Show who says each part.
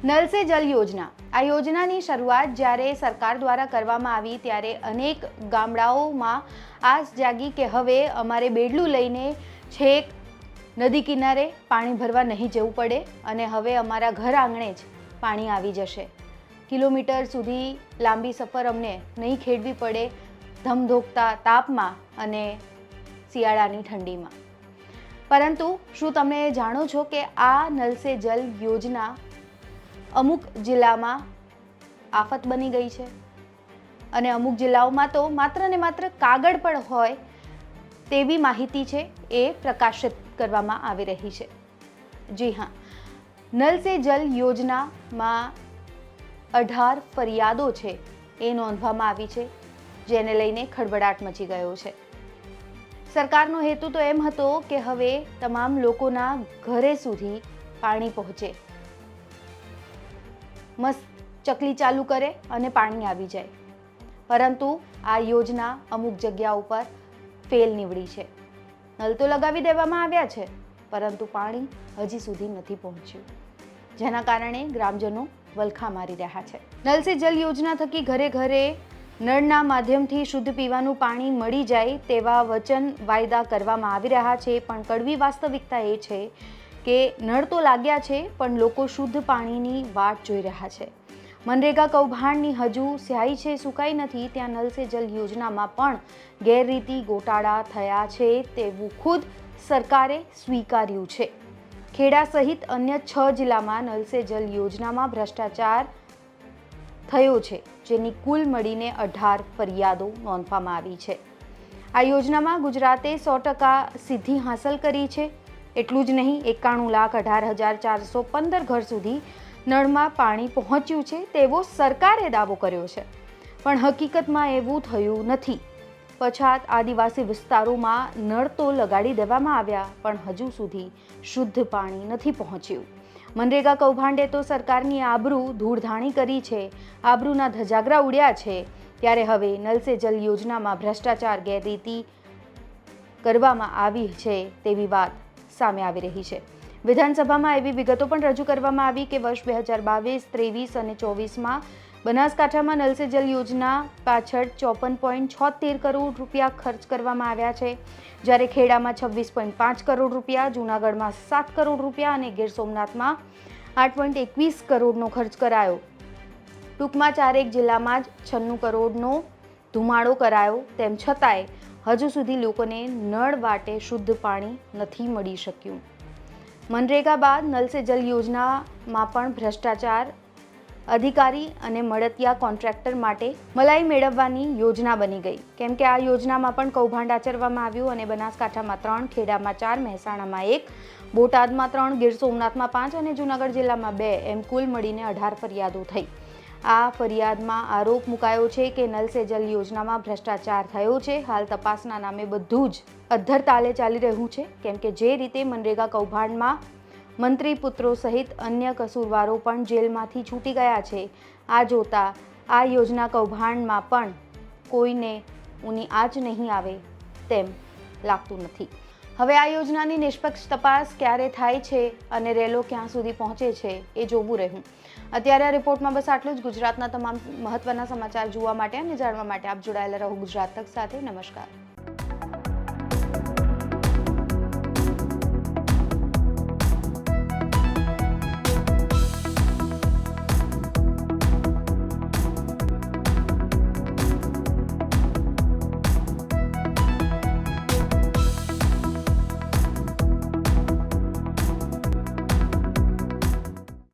Speaker 1: Null સે જલ યોજના, આ યોજનાની શરૂઆત જ્યારે સરકાર દ્વારા કરવામાં આવી ત્યારે અનેક ગામડાઓમાં આસ જાગી કે હવે અમારે બેડલું લઈને છેક નદી કિનારે પાણી ભરવા નહીં જવું પડે અને હવે અમારા ઘર આંગણે જ પાણી આવી જશે. કિલોમીટર સુધી લાંબી સફર અમને નહીં ખેડવી પડે ધમધોકતા તાપમાં અને શિયાળાની ઠંડીમાં. પરંતુ શું તમે જાણો છો કે આ નલ સે જલ યોજના અમુક જિલ્લામાં આફત બની ગઈ છે અને અમુક જિલ્લાઓમાં તો માત્ર ને માત્ર કાગળ પર હોય તેવી માહિતી છે એ પ્રકાશિત કરવામાં આવી રહી છે. જી હા, નલ સે જલ યોજનામાં 18 ફરિયાદો છે એ નોંધવામાં આવી છે, જેને લઈને ખળભળાટ મચી ગયો છે. સરકારનો હેતુ તો એમ હતો કે હવે તમામ લોકોના ઘરે સુધી પાણી પહોંચે, મસ્ત ચકલી ચાલુ કરે અને પાણી આવી જાય. પરંતુ આ યોજના અમુક જગ્યા ઉપર ફેલ નીવડી છે. નલ તો લગાવી દેવામાં આવ્યા છે પરંતુ પાણી હજી સુધી નથી પહોંચ્યું, જેના કારણે ગ્રામજનો વલખા મારી રહ્યા છે. નલ સે જલ યોજના થકી ઘરે ઘરે નળના માધ્યમથી શુદ્ધ પીવાનું પાણી મળી જાય તેવા વચન વાયદા કરવામાં આવી રહ્યા છે, પણ કડવી વાસ્તવિકતા એ છે કે નળ તો લાગ્યા છે પણ લોકો શુદ્ધ પાણીની વાટ જોઈ રહ્યા છે. મનરેગા કૌભાંડની હજુ સ્યાહી છે સુકાઈ નથી, ત્યાં નલ સે જલ યોજનામાં પણ ગેરરીતિ ગોટાળા થયા છે તેવું ખુદ સરકારે સ્વીકાર્યું છે. ખેડા સહિત અન્ય 6 જિલ્લામાં નલ સે જલ યોજનામાં ભ્રષ્ટાચાર થયો છે, જેની કુલ મળીને 18 ફરિયાદો નોંધવામાં આવી છે. આ યોજનામાં ગુજરાતે 100% સિદ્ધિ હાંસલ કરી છે. એટલું જ નહીં, 91,18,415 ઘર સુધી નળમાં પાણી પહોંચ્યું છે તેવો સરકારે દાવો કર્યો છે, પણ હકીકતમાં એવું થયું નથી. પછાત આદિવાસી વિસ્તારોમાં નળ તો લગાડી દેવામાં આવ્યા પણ હજુ સુધી શુદ્ધ પાણી નથી પહોંચ્યું. મનરેગા કૌભાંડે તો સરકારની આબરૂ ધૂળધાણી કરી છે, આબરૂના ધજાગરા ઉડ્યા છે. ત્યારે હવે નલ સે જલ યોજનામાં ભ્રષ્ટાચાર ગેરરીતિ કરવામાં આવી છે તેવી વાત સામે આવી રહી છે. વિધાનસભામાં એવી વિગતો પણ રજૂ કરવામાં આવી કે વર્ષ 2022, 23 અને 24માં બનાસકાંઠામાં નલ સે જલ યોજના પાછળ 54.76 કરોડ રૂપિયા ખર્ચ કરવામાં આવ્યા છે, જ્યારે ખેડામાં 26.5 કરોડ રૂપિયા, જૂનાગઢમાં 7 કરોડ રૂપિયા અને ગીર સોમનાથમાં 8.21 કરોડનો ખર્ચ કરાયો. ટૂંકમાં 4 જિલ્લામાં જ 96 કરોડનો ધુમાડો કરાયો. તેમ છતાંય હજુ સુધી લોકોને નળ વાટે શુદ્ધ પાણી નથી મળી શક્યું. મનરેગા બાદ નલ સે જલ યોજનામાં પણ ભ્રષ્ટાચાર, અધિકારી અને મળતિયા કોન્ટ્રાક્ટર માટે મલાઈ મેળવવાની યોજના બની ગઈ, કેમ કે આ યોજનામાં પણ કૌભાંડ આચરવામાં આવ્યું અને બનાસકાંઠામાં 3, ખેડામાં 4, મહેસાણામાં 1, બોટાદમાં 3, ગીર સોમનાથમાં 5 અને જૂનાગઢ જિલ્લામાં 2 એમ કુલ મળીને 18 ફરિયાદો થઈ. આ ફરિયાદમાં આરોપ મુકાયો છે કે નલ સે જલ યોજનામાં ભ્રષ્ટાચાર થયો છે. હાલ તપાસના નામે બધું જ અધ્ધર તાલે ચાલી રહ્યું છે, કેમ કે જે રીતે મનરેગા કૌભાંડમાં મંત્રી પુત્રો સહિત અન્ય કસૂરવારો પણ જેલમાંથી છૂટી ગયા છે, આ જોતા આ યોજના કૌભાંડમાં પણ કોઈને ઊની આંચ નહીં આવે તેમ લાગતું નથી. હવે આ યોજનાની નિષ્પક્ષ તપાસ ક્યારે થાય છે અને રેલો ક્યાં સુધી પહોંચે છે એ જોવું રહ્યું. અત્યારે આ રિપોર્ટમાં બસ આટલું જ. ગુજરાતના તમામ મહત્વના સમાચાર જોવા માટે અને જાણવા માટે આપ જોડાયેલા રહો ગુજરાત તક સાથે. નમસ્કાર.